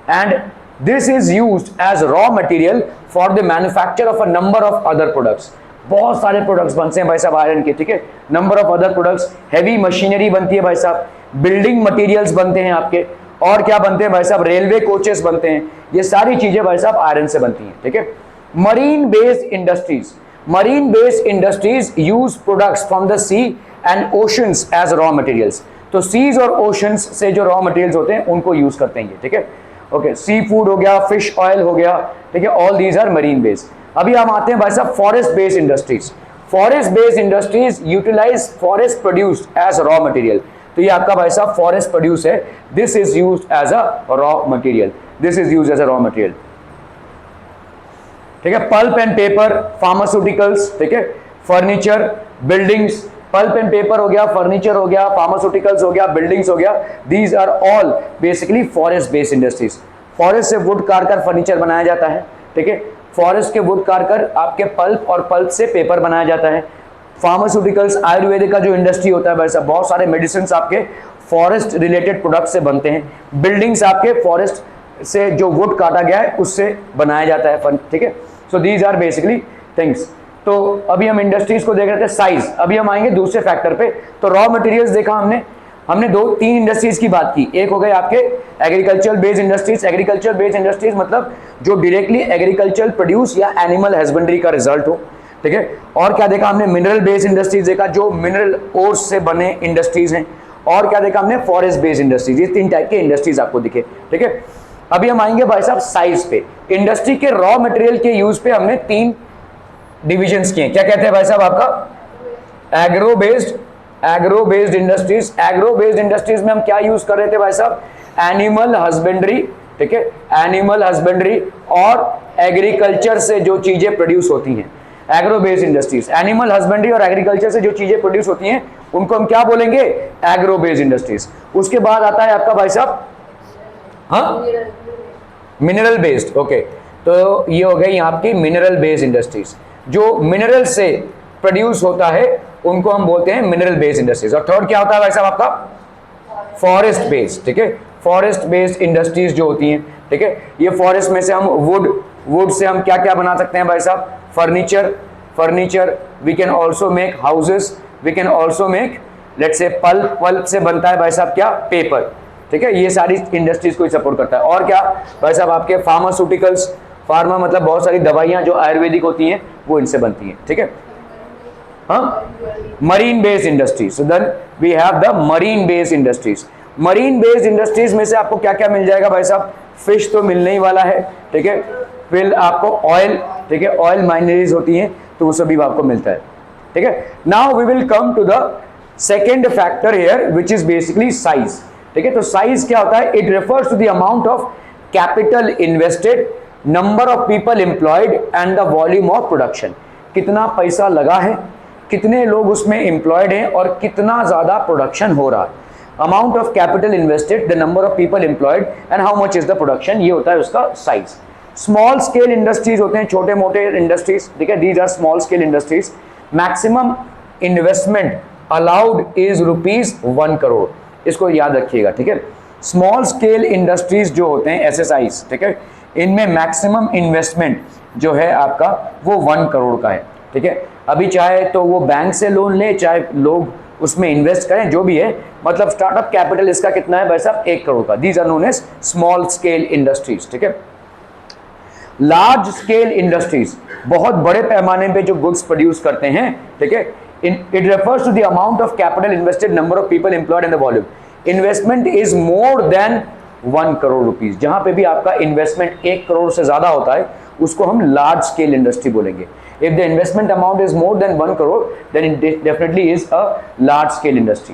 and this is used as raw material for the manufacture of a number of other products. बहुत सारे प्रोडक्ट्स बनते हैं भाई साहब आयरन के। ठीक है, number of other products, heavy machinery बनती है भाई साहब, बिल्डिंग मटेरियल्स बनते हैं आपके, और क्या बनते हैं भाई साहब? रेलवे कोचेस बनते हैं। ये सारी चीजें भाई साहब आयरन से बनती हैं। ठीक है, marine based industries, marine based industries use products from the sea and oceans as raw materials. तो सीज और ओशंस से जो रॉ मटेरियल्स होते हैं उनको यूज करते हैं ये। ठीक है, ओके, सी फूड हो गया, फिश ऑयल हो गया। ठीक है, all these are marine based. अभी हम आते हैं भाई साहब forest based industries. Forest based industries utilise forest produced as raw material. तो ये आपका भाई साहब फॉरेस्ट प्रोड्यूस है, this is used as a raw material, this is used as a raw material. ठीक है, पल्प एंड पेपर, फार्मास्यूटिकल्स, ठीक है, furniture, buildings, pulp and paper हो गया, फर्नीचर हो गया, फार्मास्यूटिकल्स हो गया, बिल्डिंग्स हो गया, these are all basically forest based industries. Forest से वुड काटकर फर्नीचर बनाया जाता है। ठीक है, फॉरेस्ट के वुड काटकर आपके पल्प, और पल्प से पेपर बनाया जाता है। फार्मास्यूटिकल्स, आयुर्वेदिक का जो इंडस्ट्री होता है वैसा बहुत सारे मेडिसिन आपके फॉरेस्ट रिलेटेड प्रोडक्ट से बनते हैं। बिल्डिंग्स आपके फॉरेस्ट से जो वुड काटा गया है उससे बनाया जाता है। ठीक है, so these are basically things. तो अभी हम इंडस्ट्रीज को देख रहे थे, साइज। अभी हम आएंगे दूसरे फैक्टर पे। तो रॉ मटेरियल्स देखा हमने दो तीन इंडस्ट्रीज की बात की। एक हो गए आपके agriculture based industries. Agriculture based industries मतलब जो डायरेक्टली एग्रीकल्चर प्रोड्यूस या एनिमल हस्बेंड्री का रिजल्ट हो। ठीक है, और क्या देखा हमने? मिनरल बेस्ड इंडस्ट्रीज देखा, जो मिनरल ओर्स से बने इंडस्ट्रीज हैं। और क्या देखा हमने? Forest based industries. ये तीन टाइप के इंडस्ट्रीज आपको दिखे। ठीक है, अभी हम आएंगे भाई साहब साइज पे। इंडस्ट्री के रॉ मटेरियल के यूज पे हमने तीन डिविजन्स किए। क्या कहते हैं भाई साहब? आपका agro based industries. Agro based industries में हम क्या यूज कर रहे थे भाई साहब? Animal husbandry. ठीक है, एनिमल हस्बेंड्री और एग्रीकल्चर से जो चीजें प्रोड्यूस होती हैं। Agro based industries, animal husbandry और एग्रीकल्चर से जो चीजें प्रोड्यूस होती हैं उनको हम क्या बोलेंगे, एग्रो बेस्ड इंडस्ट्रीज। उसके बाद आता है आपका भाई साहब, हाँ, मिनरल बेस्ड। ओके, तो ये हो गई यहाँ की मिनरल बेस्ड इंडस्ट्रीज, जो मिनरल से प्रोड्यूस होता है उनको हम बोलते हैं मिनरल बेस्ड इंडस्ट्रीज। और थर्ड क्या होता है भाई साहब आपका, फॉरेस्ट बेस्ड, ठीक है, फॉरेस्ट बेस्ड इंडस्ट्रीज जो होती हैं, ठीक है, ये फॉरेस्ट में से हम वुड से हम क्या क्या बना सकते हैं भाई साहब, furniture, we can also make houses, we can also make let's say pulp से बनता है भाई साहब क्या, पेपर, ठीक है, ये सारी इंडस्ट्रीज को सपोर्ट करता है। और क्या भाई साहब आपके फार्मास्यूटिकल्स, फार्मा मतलब बहुत सारी दवाइयां जो आयुर्वेदिक होती हैं वो इनसे बनती हैं, ठीक है। हाँ, marine based industries, so then we have the marine based industries. Marine based industries में से आपको क्या क्या मिल जाएगा भाई साहब, फिश तो मिलने ही वाला है, ठीक है, फिर आपको ऑयल, ठीक है, ऑयल माइनरीज होती हैं तो वो सभी आपको मिलता है, ठीक है। Now we will come to the second factor here which is basically size, ठीक है। तो साइज क्या होता है, it refers to the amount of capital invested, number of people employed and the volume of production. कितना पैसा लगा है, कितने लोग उसमें एम्प्लॉयड हैं और कितना ज्यादा प्रोडक्शन हो रहा है। Amount of capital invested, the number of people employed and how much is the production, ये होता है उसका साइज। स्मॉल स्केल इंडस्ट्रीज होते हैं, छोटे मोटे इंडस्ट्रीज, ठीक है, these are small scale industries. Maximum investment allowed is ₹1 crore, इसको याद रखिएगा, ठीक है। स्मॉल स्केल इंडस्ट्रीज जो होते हैं एसएसआईज, ठीक है, इनमें मैक्सिमम इन्वेस्टमेंट जो है आपका वो 1 करोड़ का है, ठीक है। अभी चाहे तो वो बैंक से लोन ले, चाहे लोग उसमें इन्वेस्ट करें, जो भी है, मतलब स्टार्टअप कैपिटल इसका कितना है भाई साहब, 1 करोड़ का। These are known as small scale industries, ठीक है। लार्ज स्केल इंडस्ट्रीज, बहुत बड़े पैमाने पे जो गुड्स प्रोड्यूस करते हैं, ठीक है, it refers to the amount of capital invested, number of people employed and the volume. Investment is more than 1 crore rupees, जहां पे भी आपका इन्वेस्टमेंट 1 करोड़ से ज्यादा होता है उसको हम लार्ज स्केल इंडस्ट्री बोलेंगे। If the investment amount is more than 1 crore, then it definitely is a large scale industry.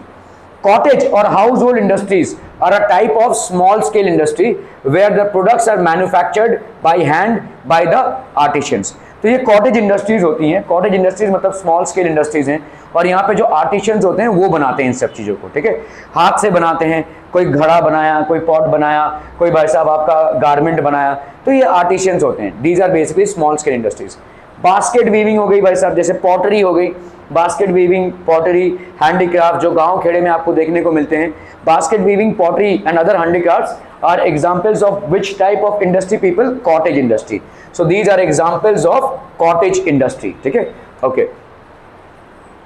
Cottage or household industries are a type of small scale industry where the products are manufactured by hand by the artisans. तो ये कॉटेज इंडस्ट्रीज होती हैं, कॉटेज इंडस्ट्रीज मतलब स्मॉल स्केल इंडस्ट्रीज हैं, और यहाँ पे जो आर्टिशियंस होते हैं वो बनाते हैं इन सब चीज़ों को, ठीक है, हाथ से बनाते हैं, कोई घड़ा बनाया, कोई पॉट बनाया, कोई भाई साहब आपका गारमेंट बनाया, तो ये आर्टिशियंस होते हैं। These are basically small scale industries. Basket weaving हो गई भाई साहब, जैसे पॉटरी हो गई, बास्केट वीविंग, पॉटरी, हैंडीक्राफ्ट जो गांव खेड़े में आपको देखने को मिलते हैं। Basket weaving, pottery and other handicrafts are examples of which type of industry people, cottage industry. So these are examples of cottage industry, ठीक है, okay.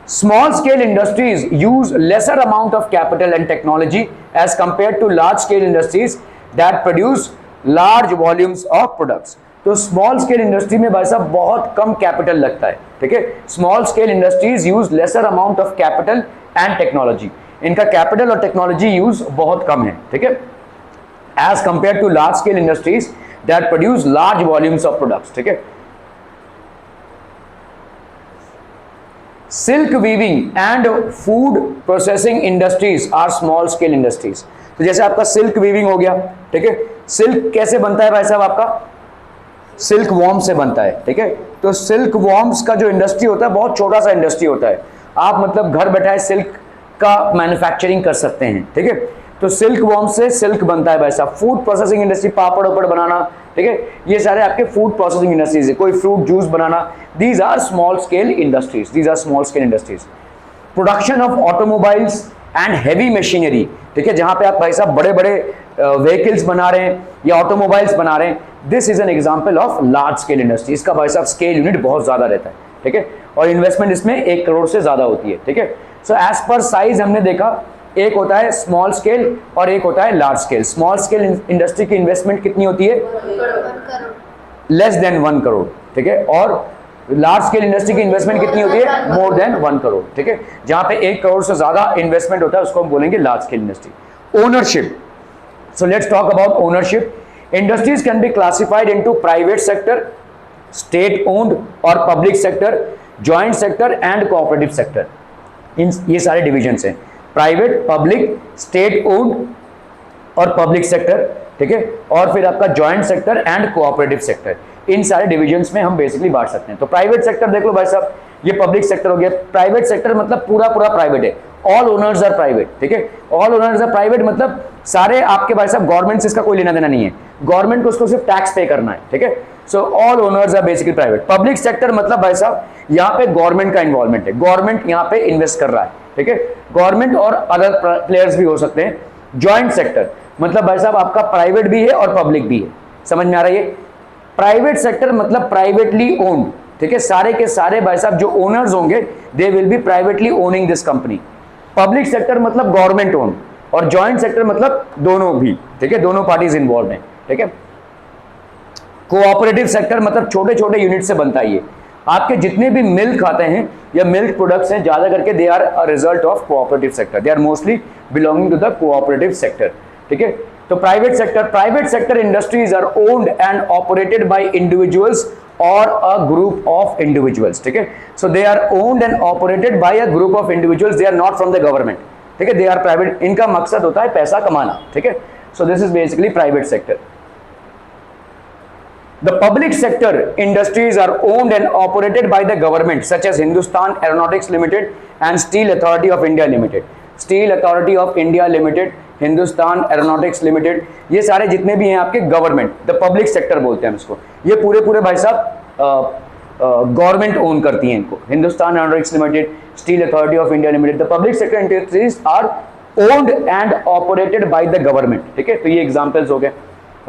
Small scale industries use lesser amount of capital and technology as compared to large scale industries that produce large volumes of products. तो स्मॉल स्केल इंडस्ट्री में भाई साहब बहुत कम कैपिटल लगता है, ठीक है। Small scale industries use lesser amount of capital and technology, इनका कैपिटल और टेक्नोलॉजी यूज बहुत कम है, ठीक है, as compare to large scale industries that produce large volumes of products, ठीक है। Silk weaving and food processing industries are small scale industries. तो जैसे आपका सिल्क वीविंग हो गया, ठीक है, सिल्क कैसे बनता है भाई साहब, आपका सिल्क वॉर्म से बनता है, ठीक है। तो सिल्क वॉर्म्स का जो इंडस्ट्री होता है बहुत छोटा सा इंडस्ट्री होता है, आप मतलब घर बैठाए सिल्क का मैन्युफैक्चरिंग कर सकते हैं, ठीक है। तो सिल्क वॉर्म से सिल्क बनता है भाई साहब। फूड प्रोसेसिंग इंडस्ट्री, पापड़ वापड़ बनाना, ठीक है, ये सारे आपके फूड प्रोसेसिंग इंडस्ट्रीज है। कोई फ्रूट जूस बनाना, these are small scale industries, these are small scale industries. Production of automobiles and heavy machinery, ठीक है, जहां पे आप भाई साहब बड़े बड़े व्हीकल्स बना रहे हैं या ऑटोमोबाइल्स बना रहे हैं, this is an example of large scale industry. इसका भाई साहब स्केल यूनिट बहुत ज्यादा रहता है, ठीक है, और इन्वेस्टमेंट इसमें 1 करोड़ से ज्यादा होती है, ठीक है। सो एज पर साइज हमने देखा, एक होता है स्मॉल स्केल और एक होता है large scale. Small scale industry की इन्वेस्टमेंट कितनी होती है, लेस देन 1 करोड़, ठीक है, और लार्ज स्केल इंडस्ट्री की इन्वेस्टमेंट कितनी होती है, मोर देन 1 करोड़, ठीक है। जहां पे 1 करोड़ से ज्यादा इन्वेस्टमेंट होता है उसको हम बोलेंगे large scale industry. Ownership, so let's talk about ownership. Industries can be classified into private sector, state owned और public sector, joint sector and cooperative sector. इन ये सारे डिविजन्स हैं, प्राइवेट, पब्लिक, स्टेट ओन्ड और पब्लिक सेक्टर, ठीक है, और फिर आपका joint sector and cooperative sector. इन सारे डिविजन्स में हम बेसिकली बांट सकते हैं। तो प्राइवेट सेक्टर देख लो भाई साहब, ये पब्लिक सेक्टर हो गया। प्राइवेट सेक्टर मतलब पूरा पूरा प्राइवेट है, ऑल ओनर्स आर प्राइवेट, ठीक है। ऑल ओनर्स आर प्राइवेट मतलब सारे आपके भाई साहब, गवर्नमेंट से इसका कोई लेना देना नहीं है, गवर्नमेंट को उसको सिर्फ टैक्स पे करना है, ठीक है। So all owners are basically private. Public sector मतलब भाई साहब यहाँ पे गवर्नमेंट का इन्वॉल्वमेंट है, गवर्नमेंट यहाँ पे इन्वेस्ट कर रहा है, ठीक है। गवर्नमेंट और अदर प्लेयर्स भी हो सकते हैं। जॉइंट सेक्टर मतलब भाई साहब आपका प्राइवेट भी है और पब्लिक भी है, समझ में आ रहा है। प्राइवेट सेक्टर मतलब प्राइवेटली ओन्ड, ठीक है। सारे के सारे भाई साहब जो ओनर्स होंगे they will be privately owning this company. Public sector मतलब गवर्नमेंट ओन, और जॉइंट सेक्टर मतलब दोनों भी, ठीक है, दोनों पार्टीज इन्वॉल्व हैं, ठीक है। कोऑपरेटिव सेक्टर मतलब छोटे छोटे यूनिट से बनता है ये। आपके जितने भी मिल्क आते हैं या मिल्क प्रोडक्ट्स हैं, ज्यादा करके they are a result of cooperative sector, they are mostly belonging to the cooperative sector, ठीक है। तो private sector industries are owned and operated by individuals और अ ग्रुप ऑफ इंडिविजुअल्स, ठीक है। So they are owned and operated by a group of individuals, they are not from the government, ठीक है। दे आर प्राइवेट, इनका मकसद होता है पैसा कमाना, ठीक है। So this is basically private sector. The public sector industries are owned and operated by the government, such as Hindustan Aeronautics Limited and Steel Authority of India Limited. Steel Authority of India Limited, Hindustan aeronautics limited, ये सारे जितने भी हैं आपके गवर्नमेंट, द पब्लिक सेक्टर बोलते हैं इसको। ये पूरे पूरे भाई साहब गवर्नमेंट ओन करती हैं इनको। Hindustan aeronautics limited, steel authority of India limited, the public sector industries are owned and operated by the government, ठीक है। तो ये एग्जांपल्स हो गए,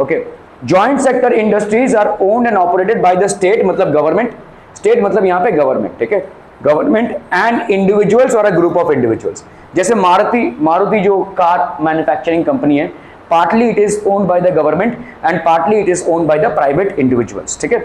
okay. Joint sector industries are owned and operated by the state, मतलब गवर्नमेंट, स्टेट मतलब यहाँ पे गवर्नमेंट, ठीक है, गवर्नमेंट एंड इंडिविजुअल्स और अ ग्रुप ऑफ इंडिविजुअल्स। जैसे मारुति जो कार मैन्युफैक्चरिंग कंपनी है, partly it is owned by the government and partly it is owned by the private individuals, ठीक है।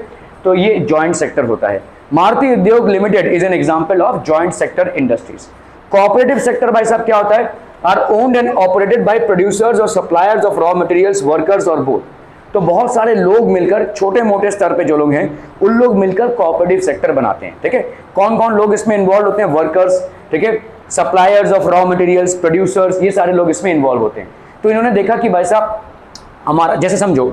तो ये जॉइंट सेक्टर होता है। Maruti Udyog limited is an example of joint sector industries. Cooperative sector भाई साहब क्या होता है? Are owned and operated by producers और suppliers of raw materials, workers और बोथ। तो बहुत सारे लोग मिलकर, छोटे मोटे स्तर पे जो लोग हैं उन लोग मिलकर कोऑपरेटिव सेक्टर बनाते हैं, ठीक है। कौन कौन लोग इसमें इन्वॉल्व होते हैं? वर्कर्स, ठीक है, suppliers of raw materials, producers, ये सारे लोग इसमें इन्वॉल्व होते हैं। तो इन्होंने देखा कि भाई साहब हमारा, जैसे समझो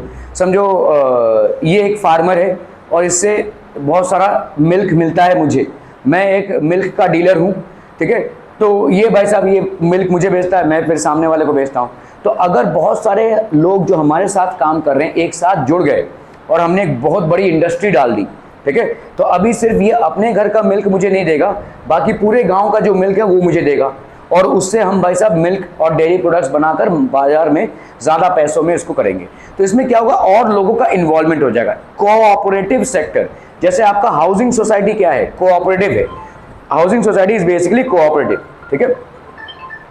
ये एक फार्मर है और इससे बहुत सारा मिल्क मिलता है मुझे, मैं एक मिल्क का डीलर हूँ, ठीक है। तो ये भाई साहब ये मिल्क मुझे बेचता है, मैं फिर सामने वाले को बेचता हूँ। तो अगर बहुत सारे लोग जो हमारे साथ काम कर रहे हैं एक साथ जुड़ गए और हमने एक बहुत बड़ी इंडस्ट्री डाल दी, ठीक है, तो अभी सिर्फ ये अपने घर का मिल्क मुझे नहीं देगा, बाकी पूरे गांव का जो मिल्क है वो मुझे देगा, और उससे हम भाई साहब मिल्क और डेयरी प्रोडक्ट्स बनाकर बाजार में ज़्यादा पैसों में इसको करेंगे। तो इसमें क्या होगा? और लोगों का इन्वॉल्वमेंट हो जाएगा। कोऑपरेटिव सेक्टर, जैसे आपका हाउसिंग सोसाइटी क्या है? कोऑपरेटिव है। Housing society is basically cooperative, ठीक है।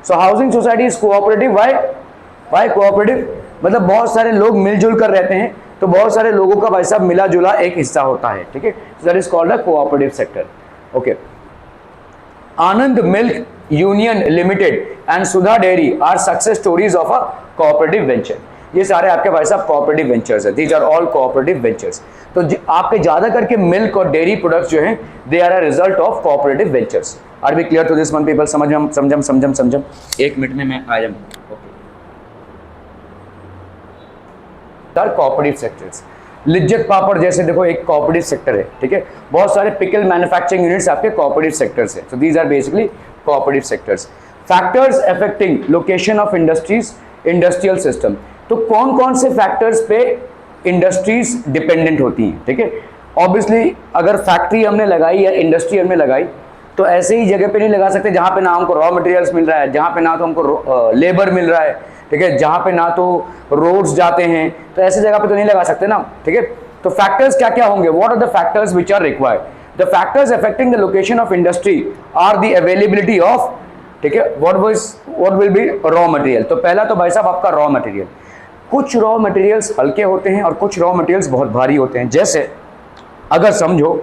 So housing society is cooperative. Why cooperative? मतलब बहुत सारे लोग मिलजुल कर रहते हैं, तो बहुत सारे लोगों का भाई साहब मिला जुला एक हिस्सा होता है, ठीक है। That is called a cooperative sector, okay. Anand milk union limited and Sudha dairy are success stories of a cooperative venture. ये सारे आपके भाई साहब कोऑपरेटिव वेंचर्स है। These are all cooperative ventures. तो आपके ज्यादा करके मिल्क और डेयरी प्रोडक्ट्स जो हैं they are a result of cooperative ventures. Are be clear to this one people? समझम 1 मिनट में मैं आ जाऊँ। कोऑपरेटिव सेक्टर्स, लिज्जत पापड़ जैसे देखो एक कोऑपरेटिव सेक्टर है, ठीक है। बहुत सारे पिकल मैन्युफैक्चरिंग यूनिट्स आपके कोऑपरेटिव सेक्टर्स है। So these are basically cooperative sectors. Factors affecting location of industries, industrial system. तो कौन कौन से फैक्टर्स पे इंडस्ट्रीज डिपेंडेंट होती हैं, ठीक है। ऑब्वियसली अगर फैक्ट्री हमने लगाई या इंडस्ट्री हमने लगाई तो ऐसे ही जगह पे नहीं लगा सकते जहाँ पे ना हमको रॉ मटेरियल्स मिल रहा है, जहाँ पे ना तो हमको लेबर मिल रहा है, ठीक है, जहाँ पे ना तो रोड्स जाते हैं, तो ऐसी जगह पे तो नहीं लगा सकते ना, ठीक है। तो फैक्टर्स क्या क्या होंगे? What are the factors which are required? The factors affecting the location of industry are the availability of, ठीक है, what will be raw material. तो पहला तो भाई साहब आपका रॉ मटेरियल। कुछ रॉ मटेरियल्स हल्के होते हैं और कुछ रॉ मटेरियल्स बहुत भारी होते हैं। जैसे अगर समझो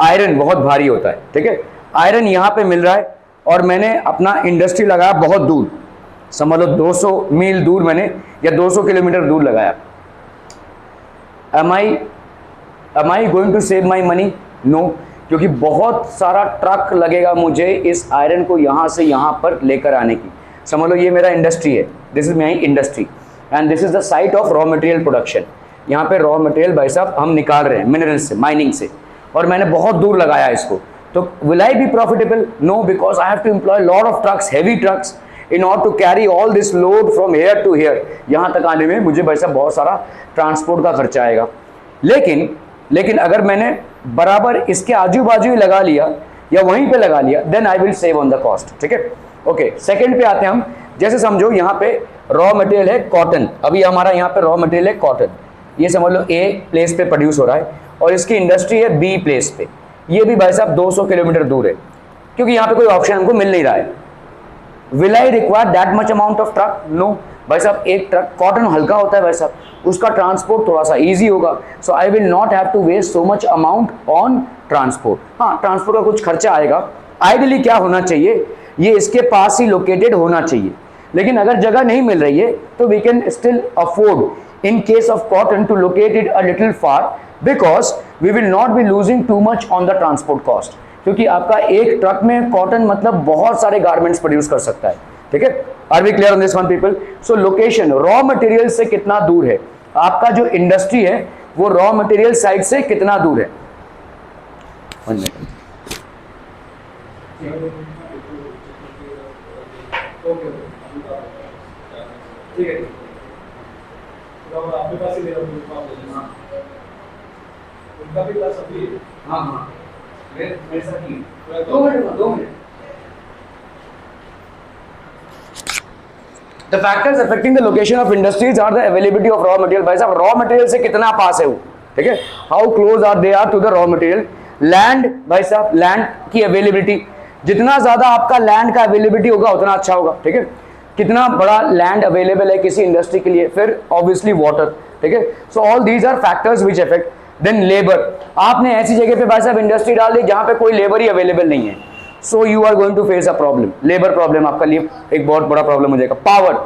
आयरन बहुत भारी होता है, ठीक है, आयरन यहाँ पे मिल रहा है और मैंने अपना इंडस्ट्री लगाया बहुत दूर, समझ लो 200 मील दूर मैंने या 200 किलोमीटर दूर लगाया। Am I going to save my money? No, क्योंकि बहुत सारा ट्रक लगेगा मुझे इस आयरन को यहाँ से यहाँ पर लेकर आने की। समझ लो ये मेरा इंडस्ट्री है, this is my industry and this is the site of raw material production. यहाँ पे रॉ मटेरियल भाई साहब हम निकाल रहे हैं मिनरल्स से, माइनिंग से, और मैंने बहुत दूर लगाया इसको, तो will I be profitable? No, because I have to employ lot of trucks, heavy trucks, in order to carry all this load from here to here. यहाँ तक आने में मुझे भाई साहब बहुत सारा ट्रांसपोर्ट का खर्चा आएगा। लेकिन अगर मैंने बराबर इसके आजू बाजू ही लगा लिया या वहीं पे लगा लिया, then I will save on the cost. ठीक है, ओके। सेकंड पे आते हैं हम। जैसे समझो यहाँ पे रॉ मटेरियल है कॉटन, अभी हमारा यहाँ पे रॉ मटेरियल है कॉटन, ये समझ लो ए प्लेस पे प्रोड्यूस हो रहा है और इसकी इंडस्ट्री है बी प्लेस पे, ये भी भाई साहब 200 किलोमीटर दूर है, क्योंकि यहाँ पे कोई ऑप्शन हमको मिल नहीं रहा है। Will I require that much amount of truck? No भाई साहब, एक ट्रक, कॉटन हल्का होता है भाई साहब, उसका ट्रांसपोर्ट थोड़ा सा इजी होगा, so I will not have to waste so much amount on transport. हाँ, ट्रांसपोर्ट का कुछ खर्चा आएगा। आइडियली क्या होना चाहिए, ये इसके पास ही लोकेटेड होना चाहिए, लेकिन अगर जगह नहीं मिल रही है तो we can still afford in case of cotton to locate it a little far, because we will not be losing too much on the transport cost, क्योंकि आपका एक ट्रक में कॉटन मतलब बहुत सारे गारमेंट्स प्रोड्यूस कर सकता है। ठीक है, are we clear on this one people? So location raw material से कितना दूर है, आपका जो इंडस्ट्री है वो रॉ मटेरियल साइड से कितना दूर है। 1 मिनट। ठीक है, आपके पास ही मेरा उनका भी क्लास अभी। हाँ हाँ, मेरे साथ ही 2 minute. The factors affecting the location of industries are the availability of raw material। भाई साहब, रॉ मटेरियल से कितना पास है वो, ठीक है, how close are they are to the raw material. Land, भाई साहब लैंड की अवेलेबिलिटी, जितना ज्यादा आपका लैंड का अवेलेबिलिटी होगा उतना अच्छा होगा। ठीक है, कितना बड़ा लैंड अवेलेबल है किसी इंडस्ट्री के लिए, फिर ऑब्वियसली वाटर। ठीक है, so all these are factors which affect. Then labour, आपने ऐसी जगह पे भाई साहब इंडस्ट्री डाल दी जहां पे कोई लेबर ही अवेलेबल नहीं है, so you are going to face a problem, labour problem आपका लिए एक बहुत बड़ा प्रॉब्लम हो जाएगा। पावर,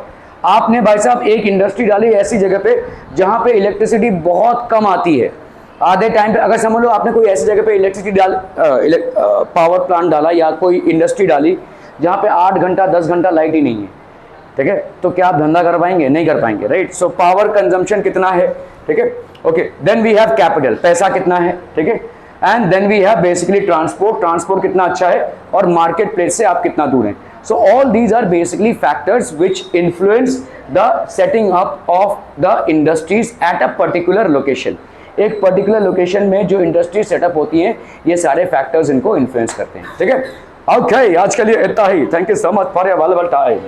आपने भाई साहब एक इंडस्ट्री डाली ऐसी जगह पे जहां पे इलेक्ट्रिसिटी बहुत कम आती है, आधे टाइम पे, अगर समझ लो आपने कोई ऐसी जगह पे इलेक्ट्रिसिटी पावर प्लांट डाला या कोई इंडस्ट्री डाली जहां पे 8 घंटा 10 घंटा लाइट ही नहीं है, ठीक है, तो क्या आप धंधा कर पाएंगे? नहीं कर पाएंगे, राइट। सो पावर कंजम्पशन कितना है, ठीक है, okay. Then we have capital, पैसा कितना है, ठीक है, and then we have basically transport कितना अच्छा है, और मार्केट प्लेस से आप कितना दूर हैं। So all these are basically factors which influence the setting up of the industries at a particular location. एक पर्टिकुलर लोकेशन में जो इंडस्ट्री सेटअप होती हैं, ये सारे फैक्टर्स इनको इन्फ्लुएंस करते हैं। ठीक है, ओके, आज के लिए इतना ही। Thank you so much for your valuable time.